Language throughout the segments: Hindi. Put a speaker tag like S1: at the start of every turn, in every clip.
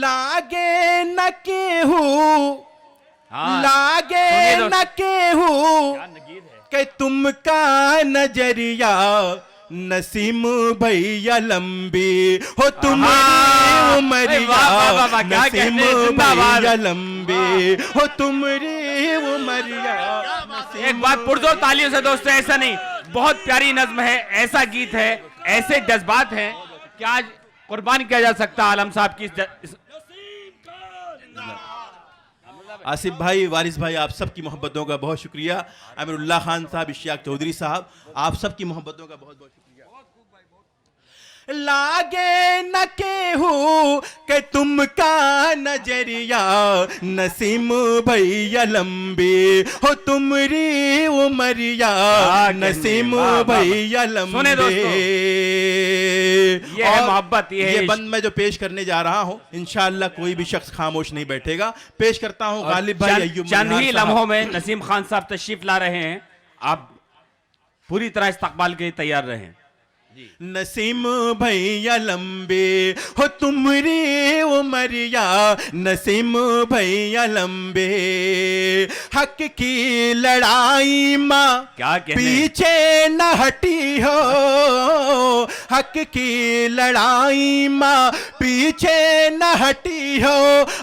S1: लागे न केहू
S2: हाँ,
S1: लागे न केहू
S2: क्या नगीर है।
S1: कि तुमका नजरिया नसीम भैया लंबी हो तुम्हारी उमरिया नसीम भैया लंबी हो तुम्हारी उमरिया।
S2: एक बात पुरजोर तालियों से दोस्तों, ऐसा नहीं, बहुत प्यारी नज्म है, ऐसा गीत है, ऐसे जज्बात हैं कि आज कुर्बान किया जा सकता आलम साहब की
S1: आसिफ भाई, वारिस भाई, आप सबकी मोहब्बतों का बहुत शुक्रिया। अमीरुल्लाह खान साहब, इश्तियाक चौधरी साहब, आप सबकी मोहब्बतों का बहुत बहुत शुक्रिया। लागे न केहू के तुमका नजरिया नसीम भैया लंबी हो तुम्हारी उमरिया नसीम भैया लंबी।
S2: ये है मोहब्बत,
S1: ये बंद मैं जो पेश करने जा रहा हूँ, इंशाअल्लाह कोई भी शख्स खामोश नहीं बैठेगा। पेश करता हूँ गालिब भाई अय्यूब
S2: चंद ही लम्हों में नसीम खान साहब तशरीफ ला रहे हैं, आप पूरी तरह इस्तकबाल के तैयार रहें।
S1: नसीम भैया लंबे हो तुम्हारी उमरिया नसीम भैया लंबे। हक की लड़ाई माँ
S2: क्या
S1: पीछे न हटी हो, हक की लड़ाई माँ पीछे न हटी हो।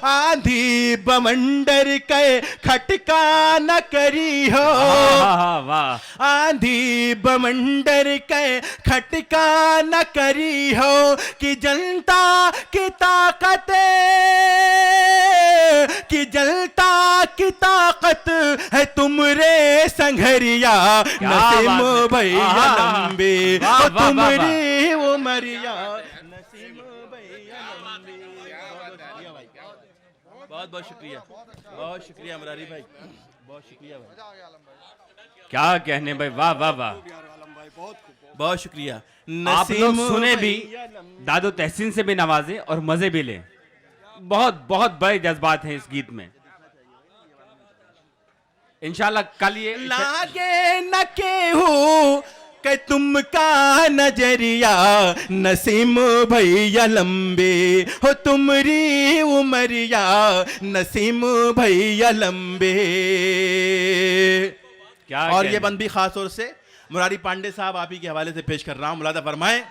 S1: आंधी बमंडर के खटका न करी हो, आंधी बमंडर के खटका का न करी हो। कि जनता की ताकत, कि जनता की ताकत है तुमरे संघरिया नसीम भैया लंबे हो तुम्हारी उमरिया नसीम भैया लंबे। बहुत बहुत शुक्रिया, बहुत शुक्रिया मुरारी भाई, बहुत शुक्रिया भाई।
S2: क्या कहने भाई, वाह वाह वाह,
S1: बहुत शुक्रिया।
S2: आप लोग सुने भी, दादो तहसीन से भी नवाजे और मजे भी लें। बहुत बहुत बड़े जज्बात हैं इस गीत में। इंशाल्लाह कल ये
S1: लागे न केहू कि तुमका नजरिया नसीम भैया लंबे हो तुम्हारी उमरिया नसीम भैया लंबे।
S2: क्या
S1: और ये बंद भी खास तौर से मुरारी पांडे साहब आप ही के हवाले से पेश कर रहा हूं, मुलादा फरमाएं।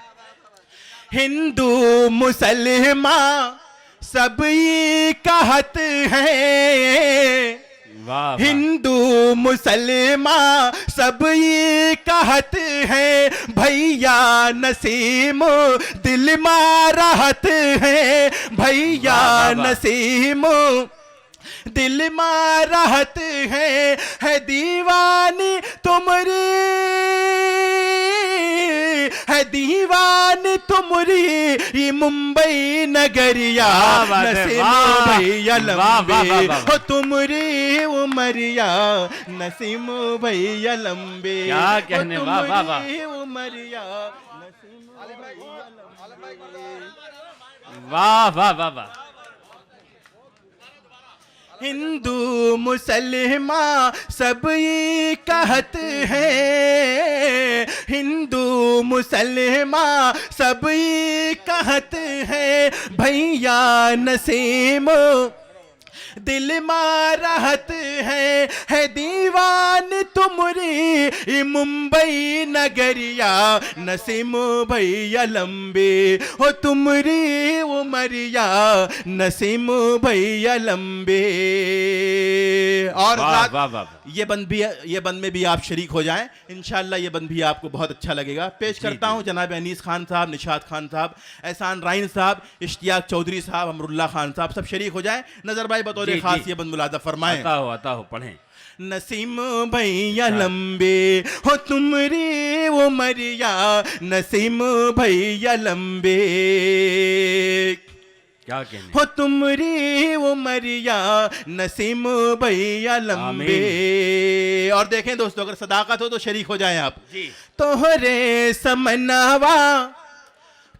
S1: हिंदू मुसलमान सब ये कहत है, हिंदू मुसलमान सब ये कहत है। भैया नसीम दिल में रहत है, भैया नसीम दिल में रहत है दीवानी तुम्हारी, है दीवानी तुम्हारी ये मुंबई नगरिया नसीम भैया लंबे हो तुम्हारी उमरिया नसीम भैया लंबे।
S2: क्या कहने, वाह वाह वाह,
S1: उमरिया
S2: वाह वाह वाह वाह।
S1: हिंदू मुसलमान सब ये कहत है, हिंदू मुसलमान सब ये कहत है। भैया नसीम दिल में रहत है दीवान तुम्हारी मुंबई नगरिया नसीम भैया लंबे हो तुम्हारी उमरिया नसीम भैया लंबे। और ये बंद में भी आप शरीक हो जाएं, इंशाअल्लाह ये बंद भी आपको बहुत अच्छा लगेगा। पेश करता हूं जनाब अनीस खान साहब, निशात खान साहब, एहसान राइन साहब, इश्तियाक चौधरी साहब, अमरुल्लाह खान साहब सब शरीक हो जाएं। नजर भाई बतौर खास ये बंद मुलादा फरमाएं।
S2: आता हो पढ़ें।
S1: नसीम भैया लंबे हो तुम्हारी उमरिया नसीम भैया लंबे।
S2: क्या कहने,
S1: हो तुम्हारी उमरिया नसीम भैया लंबे। और देखें दोस्तों, अगर सदाकत हो तो शरीक हो जाएं आप। तोहरे समनवा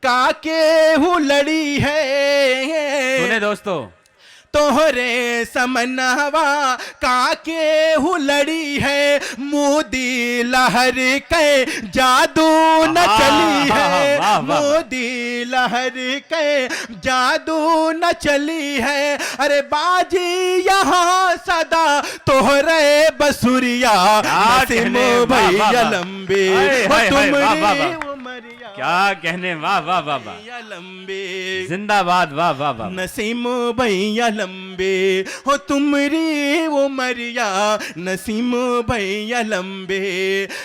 S1: काके हूँ लड़ी है,
S2: सुने दोस्तों,
S1: तोहरे समनवा काके हुलड़ी है, मोदी लहर के जादू न चली है,
S2: वाह, वाह, वाह।
S1: मोदी लहर के जादू न चली है। अरे बाजी यहाँ सदा तोहरे बसुरिया, नसीम भैया लंबे हो तुमरी उमरिया,
S2: क्या कहने, वाह वाह वाह वाह,
S1: भैया लंबे,
S2: जिंदाबाद, वाह वाह वाह।
S1: नसीम भैया लंबे हो तुमरी उमरिया, नसीम भैया लंबे,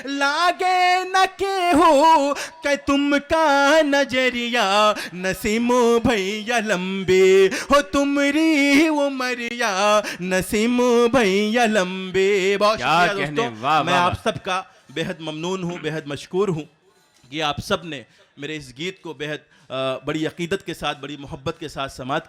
S1: लागे न के हो के तुमका नजरिया, नसीम भैया लंबे हो तुमरी उमरिया, नसीम भैया लंबे। बहुत
S2: क्या
S1: शुक्रिया
S2: कहने,
S1: दोस्तों,
S2: वाह,
S1: मैं
S2: वाह,
S1: आप
S2: वाह।
S1: सबका बेहद ममनून हूँ, बेहद मशकूर हूँ कि आप सब ने मेरे इस गीत को बेहद बड़ी अकीदत के साथ, बड़ी मोहब्बत के साथ समात किया।